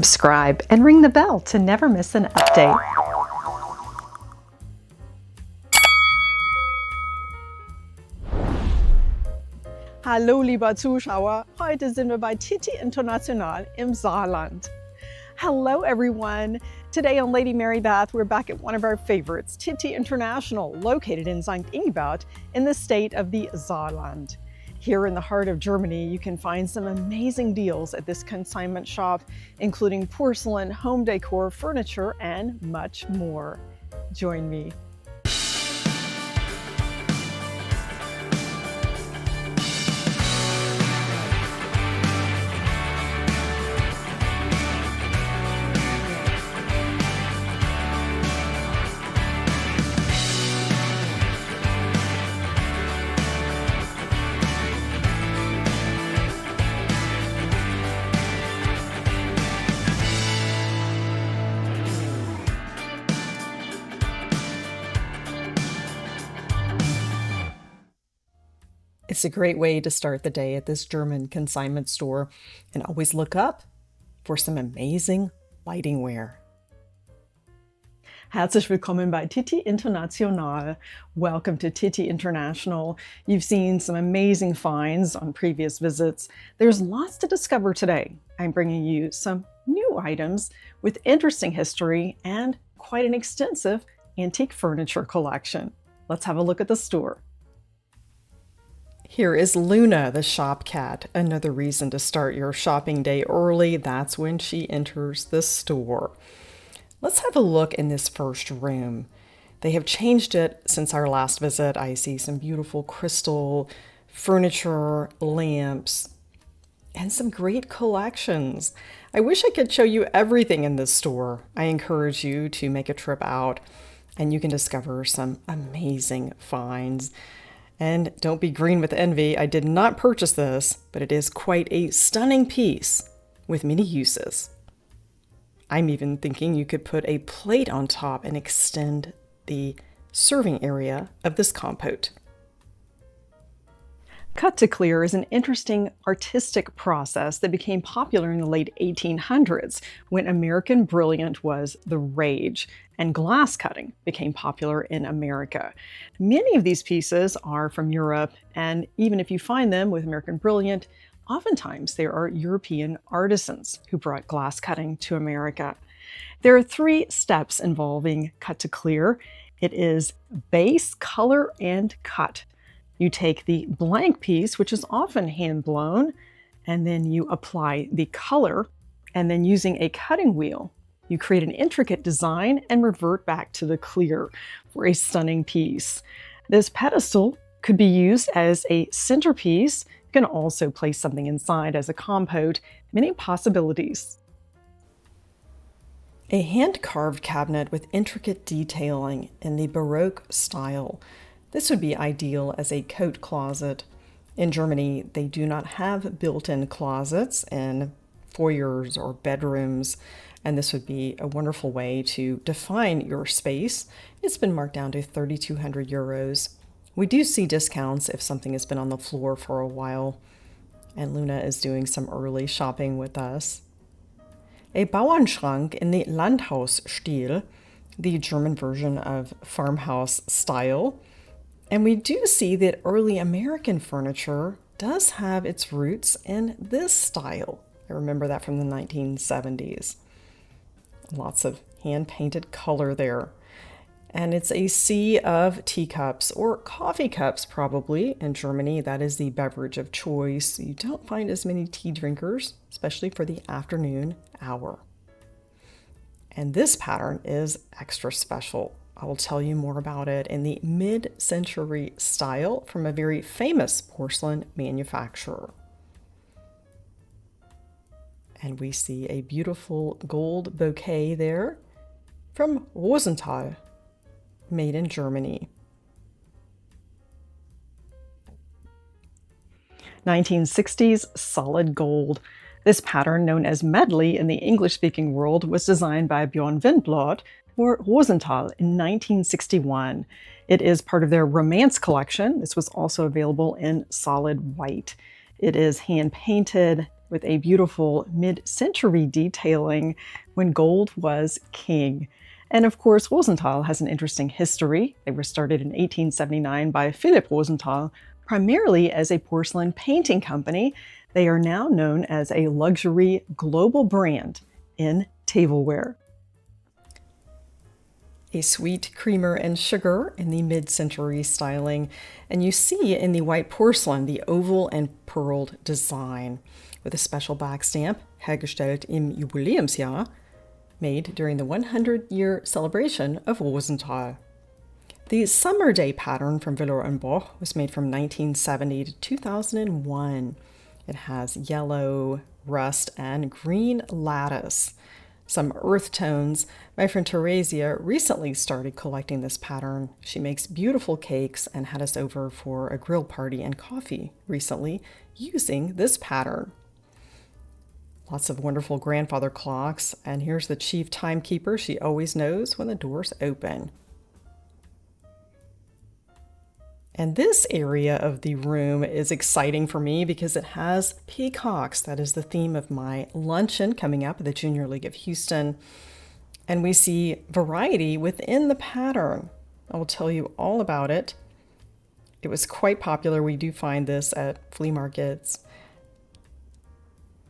subscribe, and ring the bell to never miss an update. Hallo lieber Zuschauer, heute sind wir bei Titi International im Saarland. Hello everyone! Today on Lady Mary Beth, we're back at one of our favorites, Titi International, located in St. Ingbert in the state of the Saarland. Here in the heart of Germany, you can find some amazing deals at this consignment shop, including porcelain, home decor, furniture, and much more. Join me. It's a great way to start the day at this German consignment store, and always look up for some amazing lighting ware. Herzlich willkommen bei Titi International. Welcome to Titi International. You've seen some amazing finds on previous visits. There's lots to discover today. I'm bringing you some new items with interesting history and quite an extensive antique furniture collection. Let's have a look at the store. Here is Luna, the shop cat. Another reason to start your shopping day early. That's when she enters the store. Let's have a look in this first room. They have changed it since our last visit. I see some beautiful crystal furniture, lamps, and some great collections. I wish I could show you everything in this store. I encourage you to make a trip out and you can discover some amazing finds. And don't be green with envy, I did not purchase this, but it is quite a stunning piece with many uses. I'm even thinking you could put a plate on top and extend the serving area of this compote. Cut to clear is an interesting artistic process that became popular in the late 1800s when American Brilliant was the rage and glass cutting became popular in America. Many of these pieces are from Europe, and even if you find them with American Brilliant, oftentimes there are European artisans who brought glass cutting to America. There are 3 steps involving cut to clear. It is base, color, and cut. You take the blank piece, which is often hand blown, and then you apply the color, and then using a cutting wheel, you create an intricate design and revert back to the clear for a stunning piece. This pedestal could be used as a centerpiece. You can also place something inside as a compote. Many possibilities. A hand-carved cabinet with intricate detailing in the Baroque style. This would be ideal as a coat closet. In Germany, they do not have built-in closets in foyers or bedrooms, and this would be a wonderful way to define your space. It's been marked down to 3,200 euros. We do see discounts if something has been on the floor for a while, and Luna is doing some early shopping with us. A Bauernschrank in the Landhausstil, the German version of farmhouse style. And we do see that early American furniture does have its roots in this style. I remember that from the 1970s. Lots of hand-painted color there. And it's a sea of teacups, or coffee cups probably. In Germany, that is the beverage of choice. You don't find as many tea drinkers, especially for the afternoon hour. And this pattern is extra special. I will tell you more about it in the mid-century style from a very famous porcelain manufacturer. And we see a beautiful gold bouquet there from Rosenthal, made in Germany. 1960s solid gold. This pattern, known as medley in the English-speaking world, was designed by Björn Windblad for Rosenthal in 1961. It is part of their Romance collection. This was also available in solid white. It is hand-painted with a beautiful mid-century detailing when gold was king. And of course, Rosenthal has an interesting history. They were started in 1879 by Philipp Rosenthal, primarily as a porcelain painting company. They are now known as a luxury global brand in tableware. A sweet creamer and sugar in the mid-century styling, and you see in the white porcelain the oval and pearled design with a special back stamp, hergestellt im Jubiläumsjahr, made during the 100-year celebration of Rosenthal. The Summer Day pattern from Villeroy Boch was made from 1970 to 2001. It has yellow, rust, and green lattice. Some earth tones. My friend Theresia recently started collecting this pattern. She makes beautiful cakes and had us over for a grill party and coffee recently using this pattern. Lots of wonderful grandfather clocks, and here's the chief timekeeper. She always knows when the doors open. And this area of the room is exciting for me because it has peacocks. That is the theme of my luncheon coming up at the Junior League of Houston. And we see variety within the pattern. I will tell you all about it. It was quite popular. We do find this at flea markets.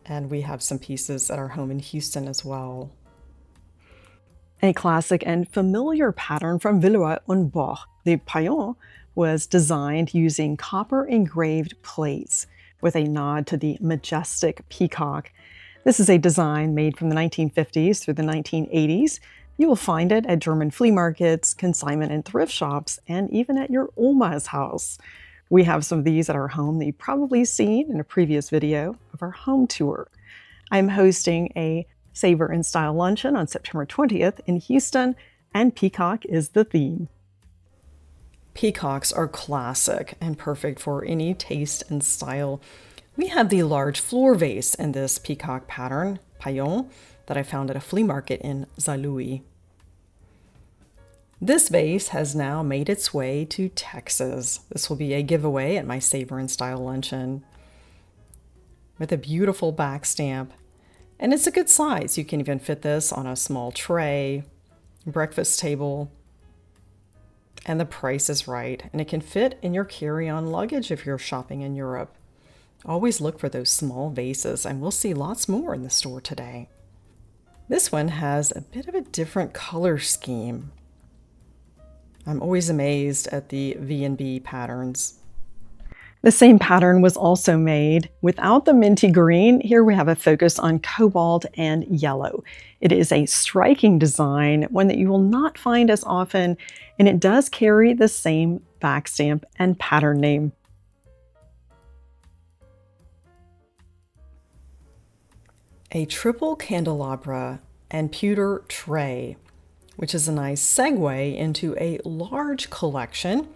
And we have some pieces at our home in Houston as well. A classic and familiar pattern from Villeroy Boch, the paillon, was designed using copper engraved plates with a nod to the majestic peacock. This is a design made from the 1950s through the 1980s. You will find it at German flea markets, consignment and thrift shops, and even at your Oma's house. We have some of these at our home that you've probably seen in a previous video of our home tour. I'm hosting a Savor in Style luncheon on September 20th in Houston, and peacock is the theme. Peacocks are classic and perfect for any taste and style. We have the large floor vase in this peacock pattern, paillon, that I found at a flea market in Saint-Louis. This vase has now made its way to Texas. This will be a giveaway at my Savor in Style luncheon with a beautiful back stamp. And it's a good size. You can even fit this on a small tray, breakfast table, and the price is right. And it can fit in your carry-on luggage if you're shopping in Europe. Always look for those small vases, and we'll see lots more in the store today. This one has a bit of a different color scheme. I'm always amazed at the V&B patterns. The same pattern was also made without the minty green. Here we have a focus on cobalt and yellow. It is a striking design, one that you will not find as often, and it does carry the same back stamp and pattern name. A triple candelabra and pewter tray, which is a nice segue into a large collection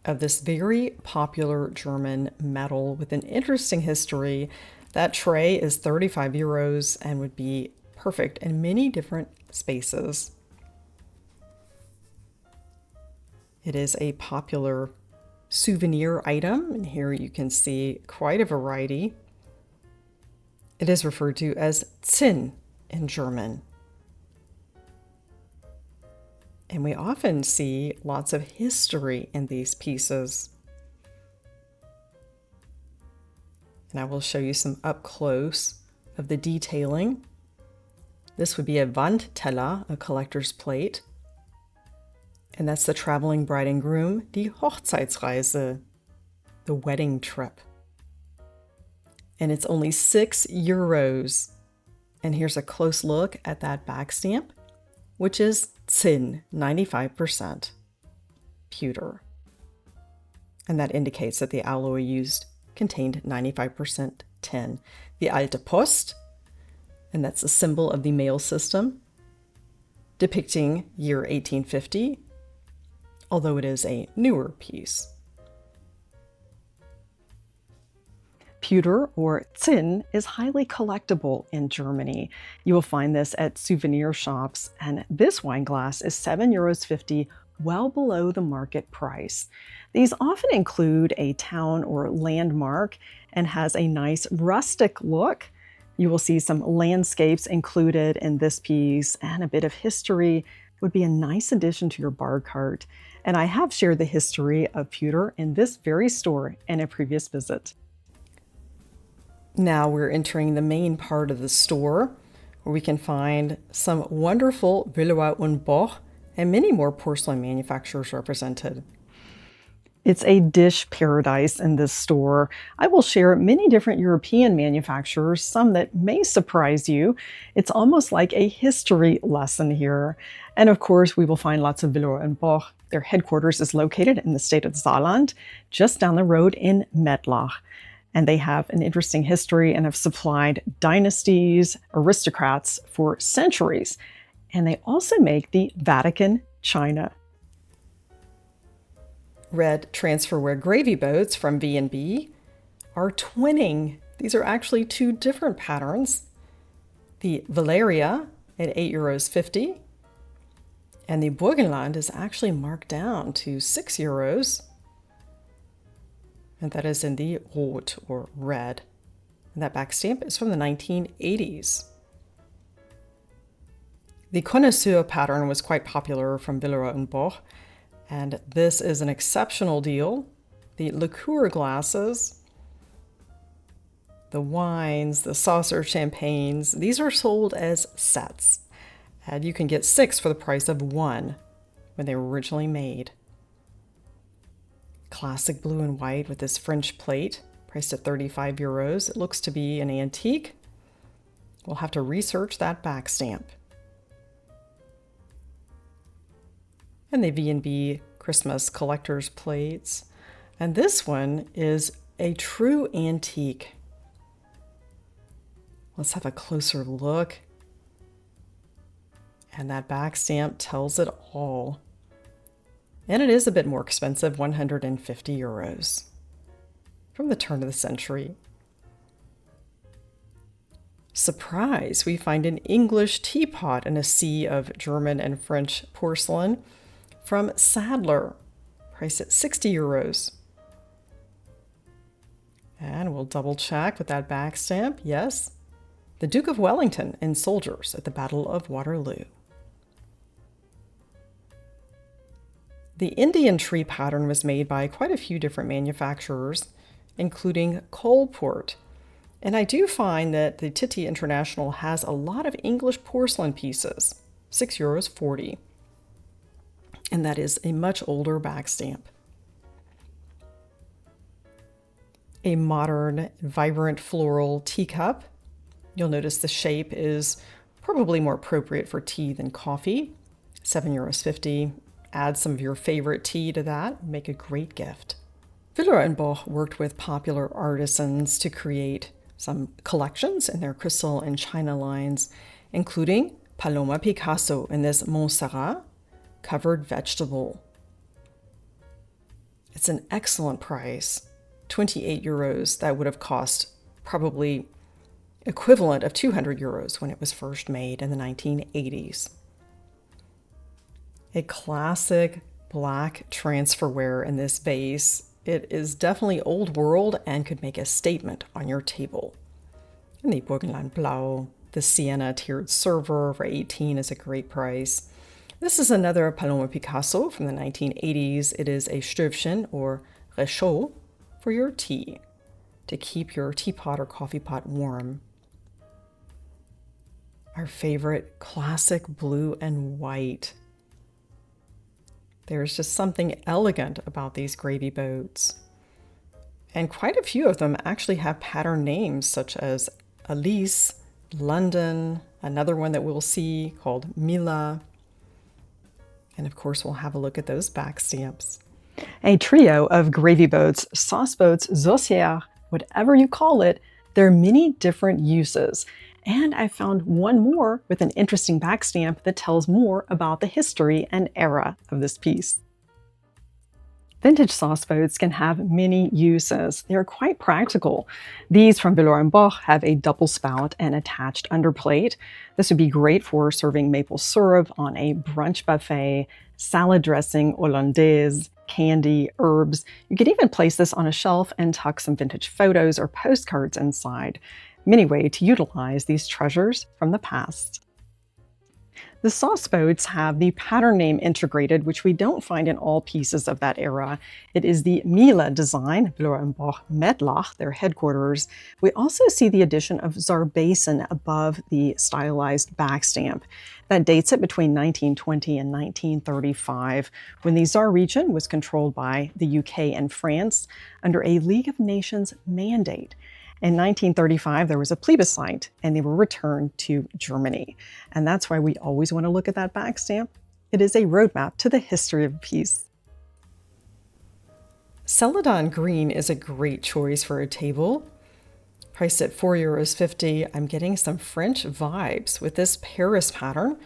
of this very popular German metal with an interesting history. That tray is 35 euros and would be perfect in many different spaces. It is a popular souvenir item, and here you can see quite a variety. It is referred to as Zinn in German. And we often see lots of history in these pieces. And I will show you some up close of the detailing. This would be a Wandteller, a collector's plate. And that's the traveling bride and groom, die Hochzeitsreise, the wedding trip. And it's only 6 euros. And here's a close look at that back stamp, which is Zinn, 95% pewter. And that indicates that the alloy used contained 95% tin. The Alte Post, and that's a symbol of the mail system, depicting year 1850, although it is a newer piece. Pewter, or Zinn, is highly collectible in Germany. You will find this at souvenir shops, and this wine glass is €7.50, well below the market price. These often include a town or landmark and has a nice rustic look. You will see some landscapes included in this piece, and a bit of history would be a nice addition to your bar cart. And I have shared the history of pewter in this very store in a previous visit. Now we're entering the main part of the store, where we can find some wonderful Villeroy Boch and many more porcelain manufacturers represented. It's a dish paradise in this store. I will share many different European manufacturers, some that may surprise you. It's almost like a history lesson here. And of course, we will find lots of Villeroy Boch. Their headquarters is located in the state of Saarland, just down the road in Mettlach. And they have an interesting history and have supplied dynasties, aristocrats for centuries. And they also make the Vatican china. Red transferware gravy boats from V&B are twinning. These are actually two different patterns. The Valeria at €8.50, and the Burgenland is actually marked down to €6, and that is in the Rot or red. And that back stamp is from the 1980s. The Connoisseur pattern was quite popular from Villeroy Boch, and this is an exceptional deal. The liqueur glasses, the wines, the saucer champagnes, these are sold as sets. And you can get 6 for the price of 1 when they were originally made. Classic blue and white with this French plate, priced at €35. It looks to be an antique. We'll have to research that back stamp. And the V&B Christmas collector's plates. And this one is a true antique. Let's have a closer look. And that back stamp tells it all. And it is a bit more expensive, €150 from the turn of the century. Surprise! We find an English teapot in a sea of German and French porcelain from Sadler, priced at €60. And we'll double check with that back stamp. Yes, the Duke of Wellington and soldiers at the Battle of Waterloo. The Indian tree pattern was made by quite a few different manufacturers, including Coalport. And I do find that the Titi International has a lot of English porcelain pieces, €6.40. And that is a much older back stamp. A modern, vibrant floral teacup. You'll notice the shape is probably more appropriate for tea than coffee, €7.50. Add some of your favorite tea to that, make a great gift. Villeroy Boch worked with popular artisans to create some collections in their crystal and china lines, including Paloma Picasso in this Montserrat covered vegetable. It's an excellent price, €28. That would have cost probably equivalent of €200 when it was first made in the 1980s. A classic black transferware in this vase. It is definitely old world and could make a statement on your table. And the Burgenland Blau, the Sienna tiered server for $18 is a great price. This is another Paloma Picasso from the 1980s. It is a Stöfchen or réchaud for your tea, to keep your teapot or coffee pot warm. Our favorite classic blue and white. There's just something elegant about these gravy boats. And quite a few of them actually have pattern names such as Elise, London, another one that we'll see called Mila. And of course, we'll have a look at those back stamps. A trio of gravy boats, sauce boats, saucières, whatever you call it, there are many different uses. And I found one more with an interesting back stamp that tells more about the history and era of this piece. Vintage sauce boats can have many uses. They're quite practical. These from Villeroy Boch have a double spout and attached underplate. This would be great for serving maple syrup on a brunch buffet, salad dressing hollandaise, candy, herbs. You could even place this on a shelf and tuck some vintage photos or postcards inside. Many ways to utilize these treasures from the past. The sauce boats have the pattern name integrated, which we don't find in all pieces of that era. It is the Miele design, Villeroy Boch, Mettlach, their headquarters. We also see the addition of Zarbasen above the stylized backstamp. That dates it between 1920 and 1935, when the Tsar region was controlled by the UK and France under a League of Nations mandate. In 1935, there was a plebiscite, and they were returned to Germany. And that's why we always want to look at that back stamp. It is a roadmap to the history of a piece. Celadon green is a great choice for a table. Priced at €4.50, I'm getting some French vibes with this Paris pattern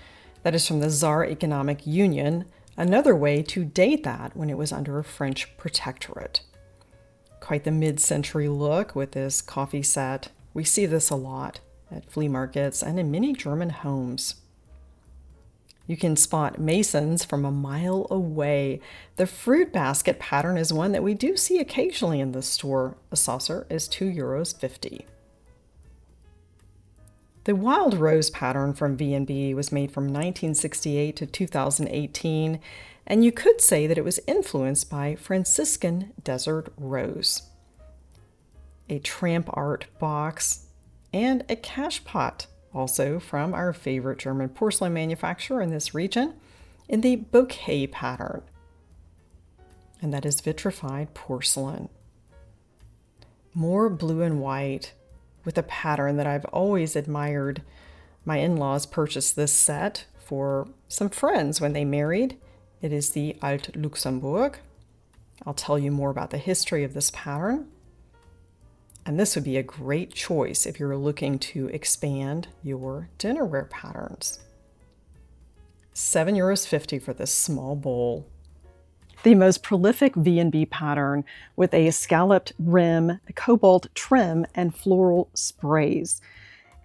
that is from the Tsar Economic Union, another way to date that when it was under a French protectorate. Quite the mid-century look with this coffee set. We see this a lot at flea markets and in many German homes. You can spot masons from a mile away. The fruit basket pattern is one that we do see occasionally in the store. A saucer is €2.50. The Wild Rose pattern from V&B was made from 1968 to 2018, and you could say that it was influenced by Franciscan Desert Rose. A tramp art box and a cash pot, also from our favorite German porcelain manufacturer in this region, in the bouquet pattern. And that is vitrified porcelain. More blue and white with a pattern that I've always admired. My in-laws purchased this set for some friends when they married. It is the Alt Luxembourg. I'll tell you more about the history of this pattern. And this would be a great choice if you're looking to expand your dinnerware patterns. €7.50 for this small bowl. The most prolific V&B pattern with a scalloped rim, cobalt trim, and floral sprays.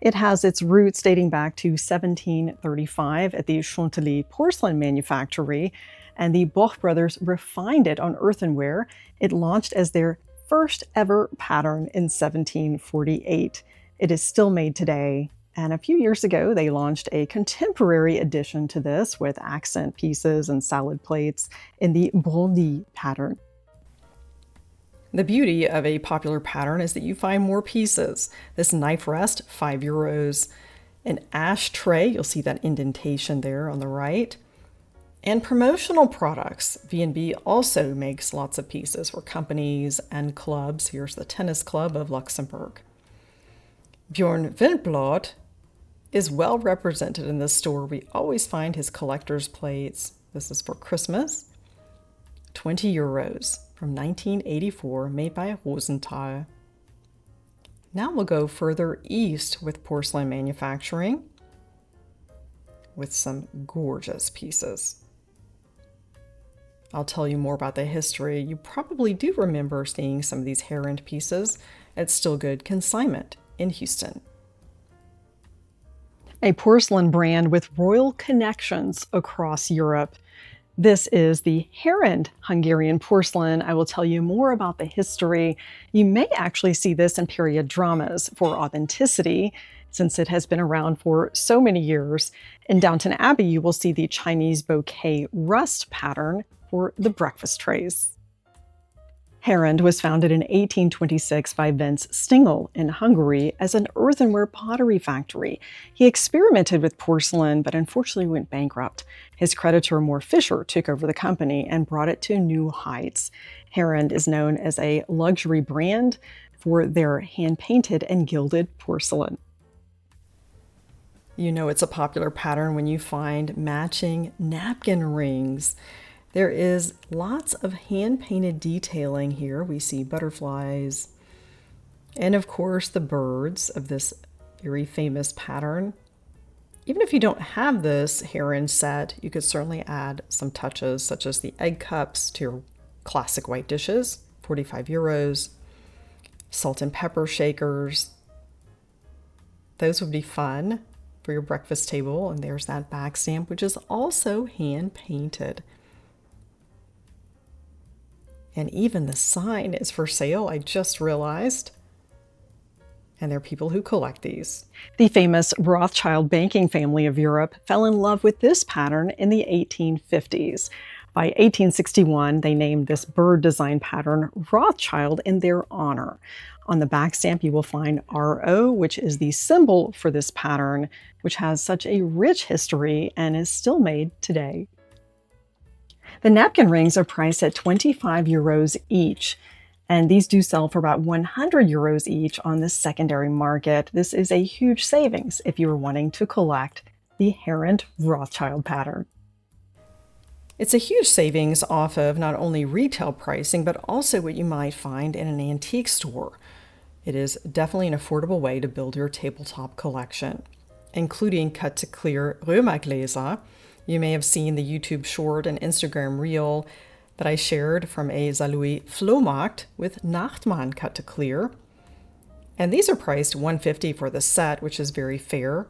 It has its roots dating back to 1735 at the Chantilly porcelain manufactory, and the Boch brothers refined it on earthenware. It launched as their first ever pattern in 1748. It is still made today, and a few years ago they launched a contemporary addition to this with accent pieces and salad plates in the Bondy pattern. The beauty of a popular pattern is that you find more pieces. This knife rest, €5. An ashtray, you'll see that indentation there on the right. And promotional products. V&B also makes lots of pieces for companies and clubs. Here's the Tennis Club of Luxembourg. Bjorn Wildblad is well represented in this store. We always find his collector's plates. This is for Christmas. €20 from 1984, made by Rosenthal. Now we'll go further east with porcelain manufacturing with some gorgeous pieces. I'll tell you more about the history. You probably do remember seeing some of these hair-end pieces at Still Good Consignment in Houston. A porcelain brand with royal connections across Europe. This is the Herend Hungarian porcelain. I will tell you more about the history. You may actually see this in period dramas for authenticity, since it has been around for so many years. In Downton Abbey, you will see the Chinese bouquet rust pattern for the breakfast trays. Herend was founded in 1826 by Vince Stingel in Hungary as an earthenware pottery factory. He experimented with porcelain, but unfortunately went bankrupt. His creditor, Moore Fisher, took over the company and brought it to new heights. Herend is known as a luxury brand for their hand-painted and gilded porcelain. You know it's a popular pattern when you find matching napkin rings. There is lots of hand-painted detailing here. We see butterflies and, of course, the birds of this very famous pattern. Even if you don't have this Herend set, you could certainly add some touches, such as the egg cups to your classic white dishes, €45. Salt and pepper shakers. Those would be fun for your breakfast table. And there's that back stamp, which is also hand-painted. And even the sign is for sale, I just realized. And there are people who collect these. The famous Rothschild banking family of Europe fell in love with this pattern in the 1850s. By 1861, they named this bird design pattern Rothschild in their honor. On the back stamp, you will find RO, which is the symbol for this pattern, which has such a rich history and is still made today. The napkin rings are priced at 25 euros each. And these do sell for about 100 euros each on the secondary market. This is a huge savings if you are wanting to collect the Herent Rothschild pattern. It's a huge savings off of not only retail pricing, but also what you might find in an antique store. It is definitely an affordable way to build your tabletop collection, including cut-to-clear Römergläser. You may have seen the YouTube short and Instagram reel that I shared from a Saarlouis Flohmarkt with Nachtmann cut to clear. And these are priced $150 for the set, which is very fair.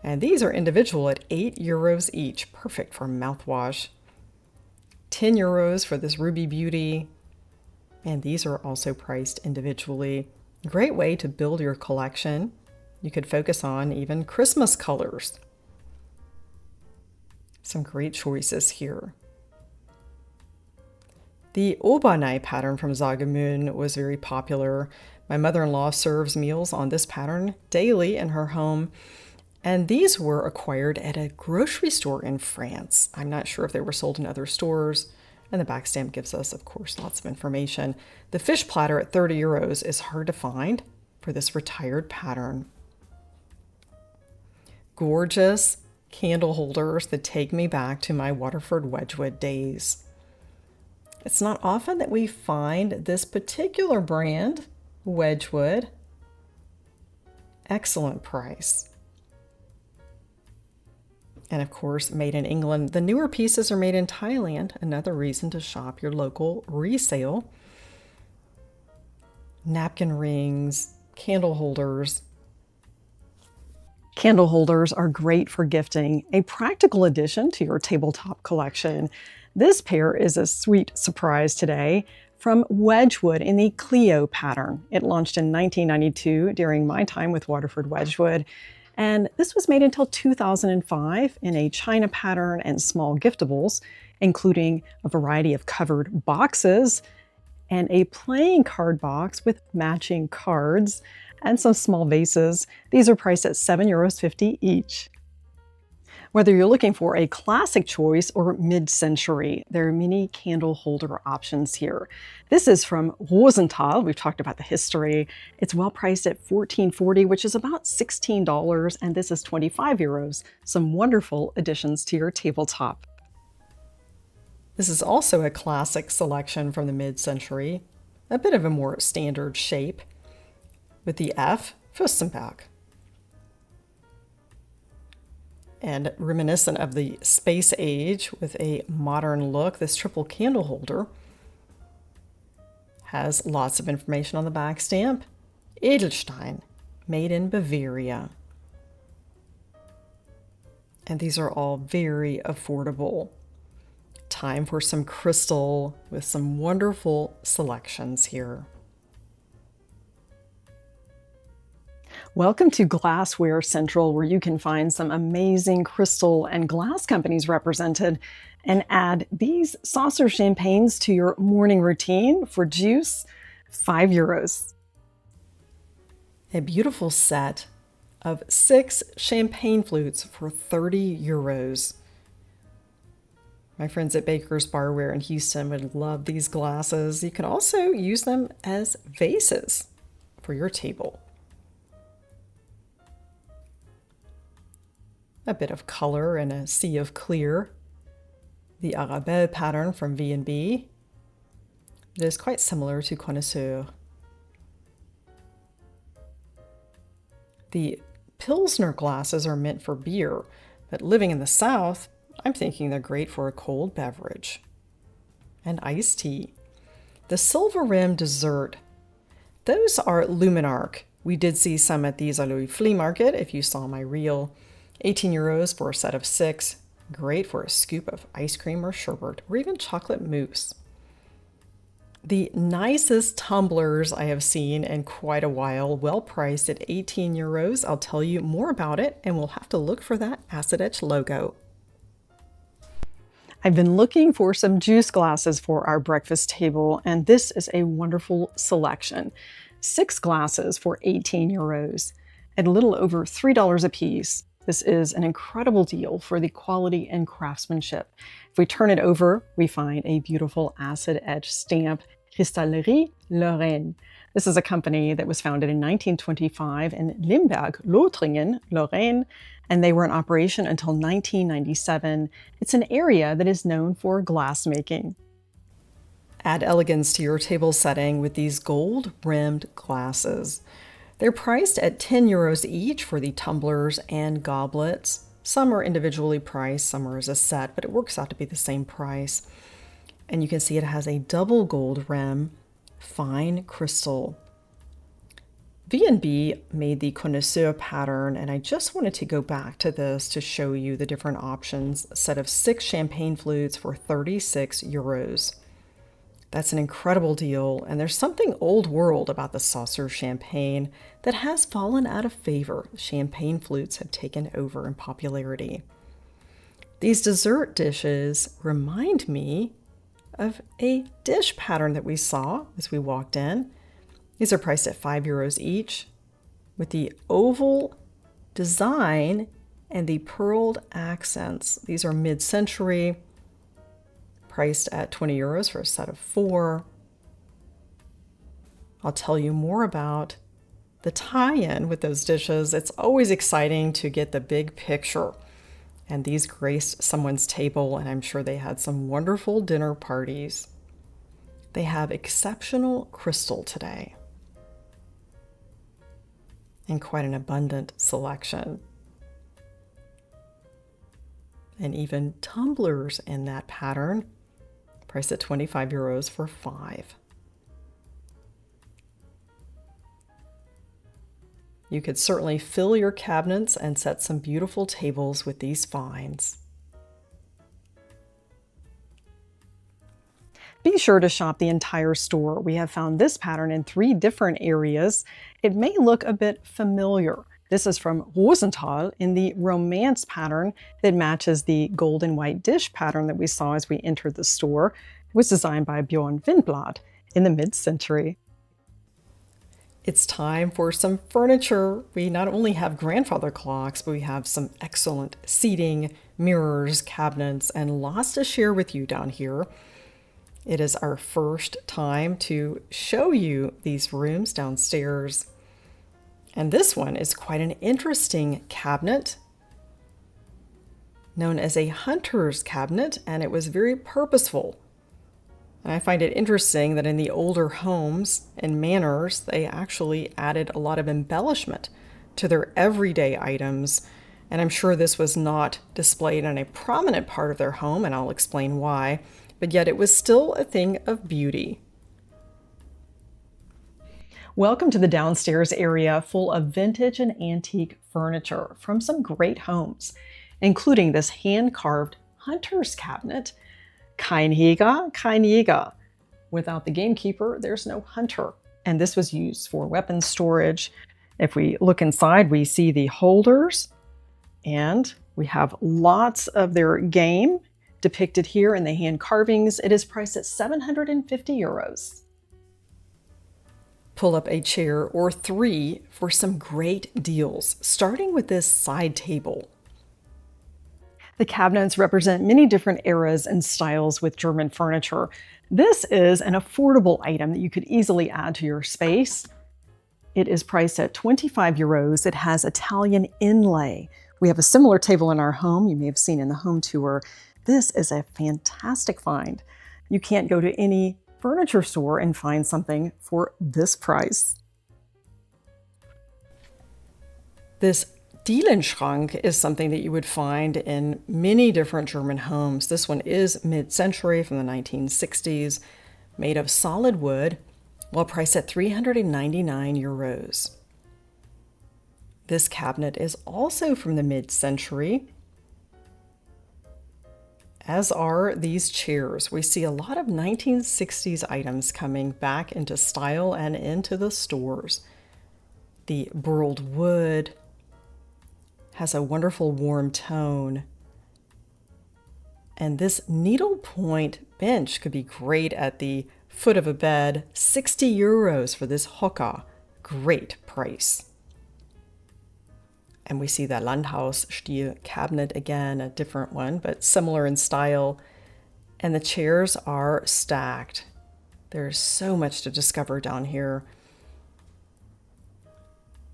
And these are individual at 8 euros each, perfect for mouthwash. 10 euros for this Ruby Beauty. And these are also priced individually. Great way to build your collection. You could focus on even Christmas colors. Some great choices here. The Obernai pattern from Saargemünd was very popular. My mother-in-law serves meals on this pattern daily in her home, and these were acquired at a grocery store in France. I'm not sure if they were sold in other stores, and the back stamp gives us, of course, lots of information. The fish platter at 30 euros is hard to find for this retired pattern. Gorgeous candle holders that take me back to my Waterford Wedgwood days. It's not often that we find this particular brand, Wedgwood. Excellent price. And of course, made in England. The newer pieces are made in Thailand, another reason to shop your local resale. Napkin rings, candle holders. Candle holders are great for gifting, a practical addition to your tabletop collection. This pair is a sweet surprise today from Wedgwood in the Clio pattern. It launched in 1992 during my time with Waterford Wedgwood, and this was made until 2005 in a China pattern and small giftables, including a variety of covered boxes and a playing card box with matching cards and some small vases. These are priced at €7.50 each. Whether you're looking for a classic choice or mid-century, there are many candle holder options here. This is from Rosenthal. We've talked about the history. It's well priced at $14.40, which is about $16, and this is 25 euros. Some wonderful additions to your tabletop. This is also a classic selection from the mid-century, a bit of a more standard shape, with the F, Fürstenberg. And reminiscent of the space age with a modern look, this triple candle holder has lots of information on the back stamp. Edelstein, made in Bavaria. And these are all very affordable. Time for some crystal with some wonderful selections here. Welcome to Glassware Central, where you can find some amazing crystal and glass companies represented, and add these saucer champagnes to your morning routine for juice, €5. A beautiful set of 6 champagne flutes for €30. My friends at Baker's Barware in Houston would love these glasses. You can also use them as vases for your table. A bit of color and a sea of clear. The Arabelle pattern from V&B. It is quite similar to Connoisseur. The Pilsner glasses are meant for beer, but living in the South, I'm thinking they're great for a cold beverage. And iced tea. The silver rim dessert. Those are Luminarc. We did see some at the Saarlouis Flea Market if you saw my reel. €18 for a set of 6. Great for a scoop of ice cream or sherbet, or even chocolate mousse. The nicest tumblers I have seen in quite a while, well priced at 18 euros. I'll tell you more about it, and we'll have to look for that acid etch logo. I've been looking for some juice glasses for our breakfast table, and this is a wonderful selection. 6 glasses for 18 euros, at a little over $3 a piece. This is an incredible deal for the quality and craftsmanship. If we turn it over, we find a beautiful acid etch stamp, Cristallerie Lorraine. This is a company that was founded in 1925 in Limberg, Lothringen, Lorraine, and they were in operation until 1997. It's an area that is known for glassmaking. Add elegance to your table setting with these gold-rimmed glasses. They're priced at 10 euros each for the tumblers and goblets. Some are individually priced, some are as a set, but it works out to be the same price. And you can see it has a double gold rim, fine crystal. V&B made the connoisseur pattern, and I just wanted to go back to this to show you the different options. A set of 6 champagne flutes for 36 euros. That's an incredible deal, and there's something old world about the saucer champagne that has fallen out of favor. Champagne flutes have taken over in popularity. These dessert dishes remind me of a dish pattern that we saw as we walked in. These are priced at 5 euros each, with the oval design and the pearled accents. These are mid-century, priced at 20 euros for a set of 4. I'll tell you more about the tie-in with those dishes. It's always exciting to get the big picture. And these graced someone's table, and I'm sure they had some wonderful dinner parties. They have exceptional crystal today, and quite an abundant selection. And even tumblers in that pattern, priced at 25 euros for 5. You could certainly fill your cabinets and set some beautiful tables with these finds. Be sure to shop the entire store. We have found this pattern in 3 different areas. It may look a bit familiar. This is from Rosenthal in the Romance pattern that matches the gold and white dish pattern that we saw as we entered the store. It was designed by Bjorn Windblad in the mid-century. It's time for some furniture. We not only have grandfather clocks, but we have some excellent seating, mirrors, cabinets, and lots to share with you down here. It is our first time to show you these rooms downstairs. And this one is quite an interesting cabinet, known as a hunter's cabinet, and it was very purposeful. And I find it interesting that in the older homes and manors, they actually added a lot of embellishment to their everyday items. And I'm sure this was not displayed in a prominent part of their home, and I'll explain why, but yet it was still a thing of beauty. Welcome to the downstairs area full of vintage and antique furniture from some great homes, including this hand-carved hunter's cabinet. Kein Jäger, kein Jäger. Without the gamekeeper, there's no hunter. And this was used for weapons storage. If we look inside, we see the holders, and we have lots of their game depicted here in the hand carvings. It is priced at 750 euros. Pull up a chair or 3 for some great deals, starting with this side table. The cabinets represent many different eras and styles with German furniture. This is an affordable item that you could easily add to your space. It is priced at 25 euros. It has Italian inlay. We have a similar table in our home. You may have seen in the home tour. This is a fantastic find. You can't go to any furniture store and find something for this price. This Dielenschrank is something that you would find in many different German homes. This one is mid-century from the 1960s, made of solid wood, while priced at 399 euros. This cabinet is also from the mid-century, As are these chairs. We see a lot of 1960s items coming back into style and into the stores. The burled wood has a wonderful warm tone. And this needlepoint bench could be great at the foot of a bed. 60 euros for this hocker. Great price. And we see that Landhaus steel cabinet again, a different one, but similar in style. And the chairs are stacked. There's so much to discover down here,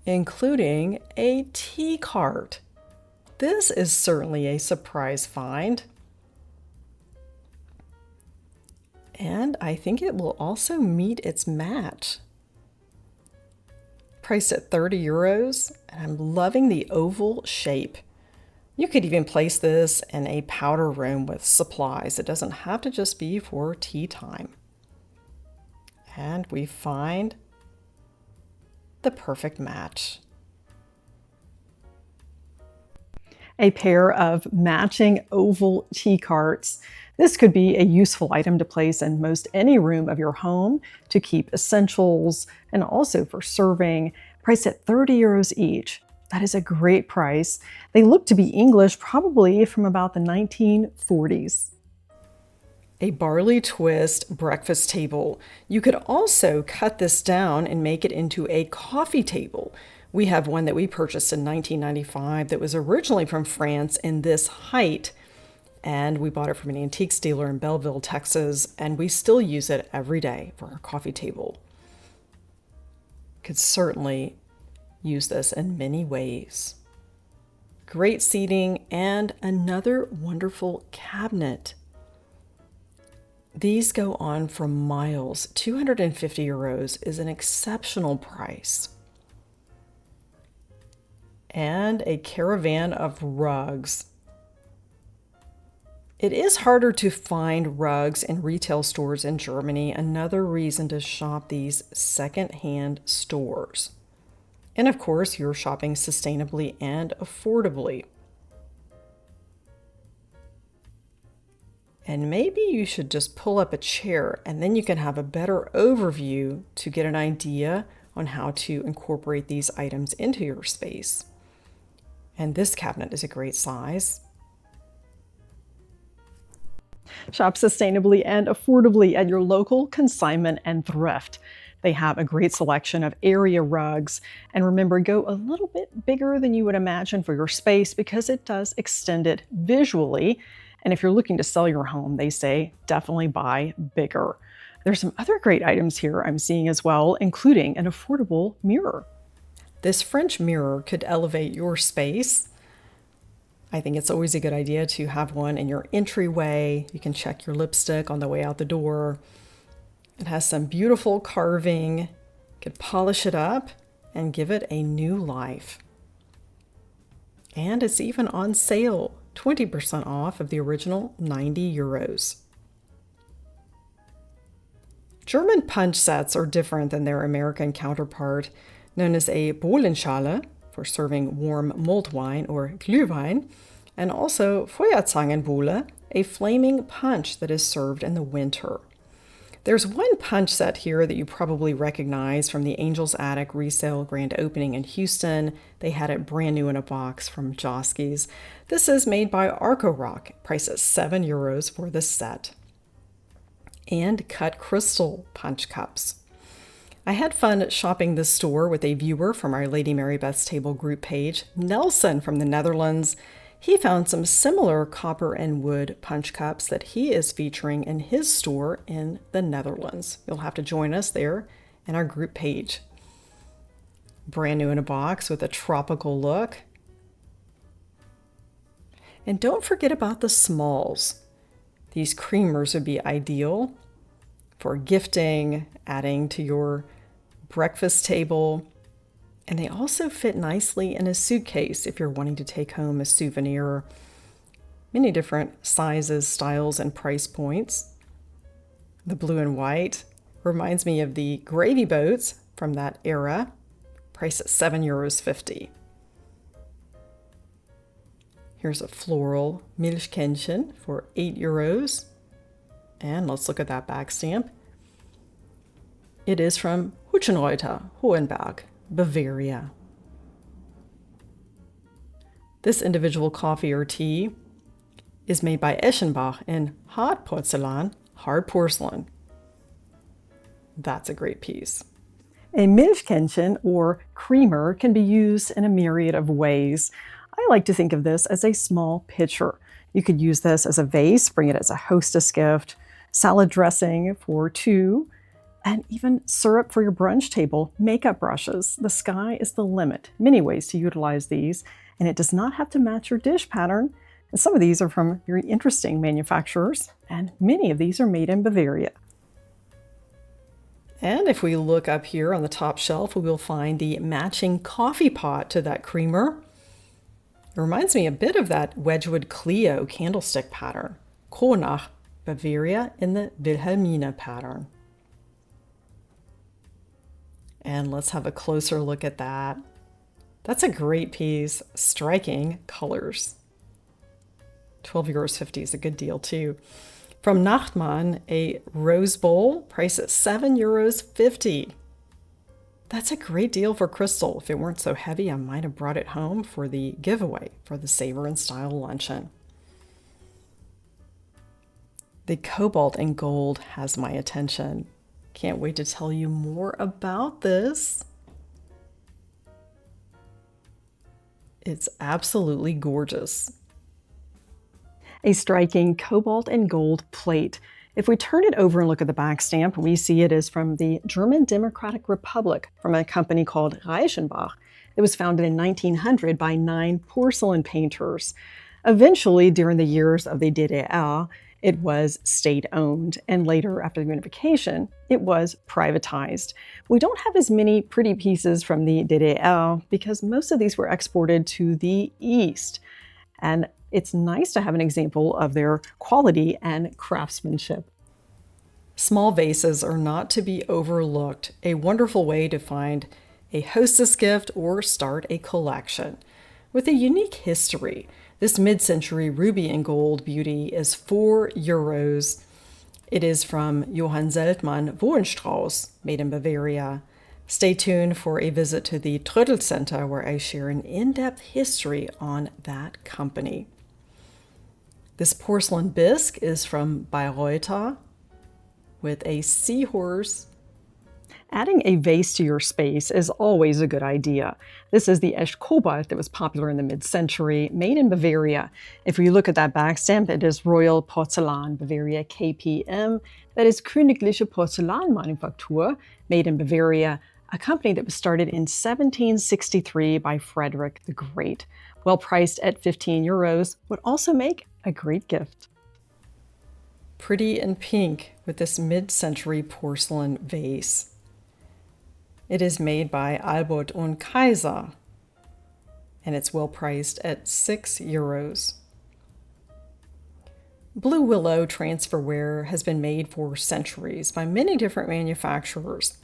including a tea cart. This is certainly a surprise find. And I think it will also meet its match. Priced at 30 euros, and I'm loving the oval shape. You could even place this in a powder room with supplies. It doesn't have to just be for tea time. And we find the perfect match. A pair of matching oval tea carts. This could be a useful item to place in most any room of your home to keep essentials and also for serving. Priced at 30 euros each. That is a great price. They look to be English, probably from about the 1940s. A barley twist breakfast table. You could also cut this down and make it into a coffee table. We have one that we purchased in 1995 that was originally from France in this height. And we bought it from an antiques dealer in Belleville, Texas, and we still use it every day for our coffee table. Could certainly use this in many ways. Great seating and another wonderful cabinet. These go on for miles. 250 euros is an exceptional price. And a caravan of rugs. It is harder to find rugs in retail stores in Germany, another reason to shop these second-hand stores. And of course, you're shopping sustainably and affordably. And maybe you should just pull up a chair and then you can have a better overview to get an idea on how to incorporate these items into your space. And this cabinet is a great size. Shop sustainably and affordably at your local consignment and thrift. They have a great selection of area rugs. And remember, go a little bit bigger than you would imagine for your space because it does extend it visually. And if you're looking to sell your home, they say definitely buy bigger. There's some other great items here I'm seeing as well, including an affordable mirror. This French mirror could elevate your space. I think it's always a good idea to have one in your entryway. You can check your lipstick on the way out the door. It has some beautiful carving. You could polish it up and give it a new life. And it's even on sale, 20% off of the original 90 euros. German punch sets are different than their American counterpart, known as a Bohlenschale for serving warm mulled wine or Glühwein, and also Feuerzangenbowle, a flaming punch that is served in the winter. There's one punch set here that you probably recognize from the Angel's Attic resale grand opening in Houston. They had it brand new in a box from Joske's. This is made by Arco Rock, priced at 7 euros for the set. And cut crystal punch cups. I had fun shopping this store with a viewer from our Lady Mary Beth's Table group page, Nelson from the Netherlands. He found some similar copper and wood punch cups that he is featuring in his store in the Netherlands. You'll have to join us there in our group page. Brand new in a box with a tropical look. And don't forget about the smalls. These creamers would be ideal for gifting, adding to your breakfast table. And they also fit nicely in a suitcase if you're wanting to take home a souvenir. Many different sizes, styles, and price points. The blue and white reminds me of the gravy boats from that era, priced at 7.50 euros. Here's a floral Milchkännchen for €8. And let's look at that back stamp. It is from Hutchenreuter, Hohenberg, Bavaria. This individual coffee or tea is made by Eschenbach in hard porcelain, hard porcelain. That's a great piece. A Milchkännchen or creamer can be used in a myriad of ways. I like to think of this as a small pitcher. You could use this as a vase, bring it as a hostess gift, salad dressing for two, and even syrup for your brunch table, makeup brushes. The sky is the limit. Many ways to utilize these, and it does not have to match your dish pattern. And some of these are from very interesting manufacturers, and many of these are made in Bavaria. And if we look up here on the top shelf, we will find the matching coffee pot to that creamer. It reminds me a bit of that Wedgwood Clio candlestick pattern. Kronach, Bavaria in the Wilhelmina pattern. And let's have a closer look at that. That's a great piece, striking colors. €12.50 is a good deal too. From Nachtmann, a rose bowl, price at €7.50. That's a great deal for crystal. If it weren't so heavy, I might have brought it home for the giveaway for the Savor and Style luncheon. The cobalt and gold has my attention. Can't wait to tell you more about this. It's absolutely gorgeous. A striking cobalt and gold plate. If we turn it over and look at the back stamp, we see it is from the German Democratic Republic, from a company called Reichenbach. It was founded in 1900 by 9 porcelain painters. Eventually, during the years of the DDR, it was state-owned, and later, after the unification, it was privatized. We don't have as many pretty pieces from the DDR because most of these were exported to the East. And it's nice to have an example of their quality and craftsmanship. Small vases are not to be overlooked. A wonderful way to find a hostess gift or start a collection. With a unique history, this mid-century ruby and gold beauty is €4. It is from Johann Zeltmann Wohenstrauss, made in Bavaria. Stay tuned for a visit to the Trödel Center where I share an in-depth history on that company. This porcelain bisque is from Bayreuther with a seahorse. Adding a vase to your space is always a good idea. This is the Echt Cobalt that was popular in the mid-century, made in Bavaria. If you look at that back stamp, it is Royal Porzellan Bavaria KPM. That is Königliche Porzellanmanufaktur, made in Bavaria, a company that was started in 1763 by Frederick the Great. Well priced at €15, would also make a great gift. Pretty in pink with this mid-century porcelain vase. It is made by Albert und Kaiser, and it's well priced at €6. Blue willow transferware has been made for centuries by many different manufacturers.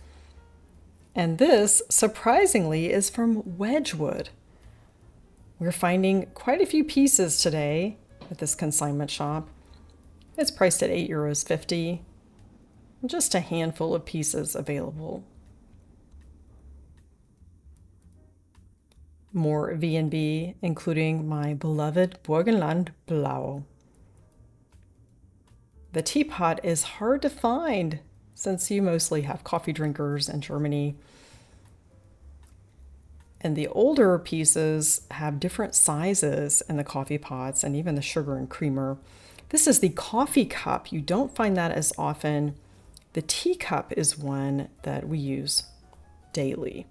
And this, surprisingly, is from Wedgwood. We're finding quite a few pieces today at this consignment shop. It's priced at €8.50. Just a handful of pieces available. More V&B, including my beloved Burgenland Blau. The teapot is hard to find since you mostly have coffee drinkers in Germany. And the older pieces have different sizes in the coffee pots and even the sugar and creamer. This is the coffee cup. You don't find that as often. The teacup is one that we use daily.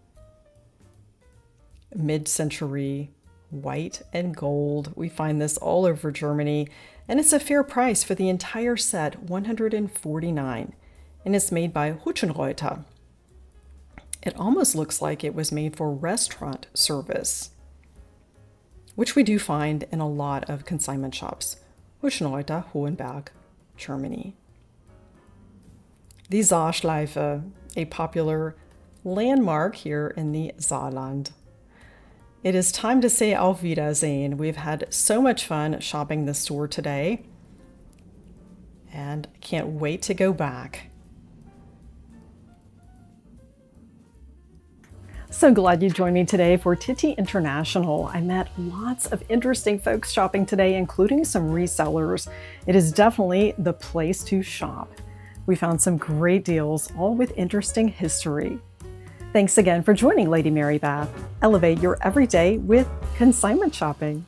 Mid-century, white and gold. We find this all over Germany, and it's a fair price for the entire set, $149, and it's made by Hutchenreuter. It almost looks like it was made for restaurant service, which we do find in a lot of consignment shops. Hutchenreuter, Hohenberg, Germany. Die Saarschleife, a popular landmark here in the Saarland. It is time to say auf Wiedersehen. We've had so much fun shopping the store today, and I can't wait to go back. So glad you joined me today for Titi International. I met lots of interesting folks shopping today, including some resellers. It is definitely the place to shop. We found some great deals, all with interesting history. Thanks again for joining Lady Mary Bath. Elevate your everyday with consignment shopping.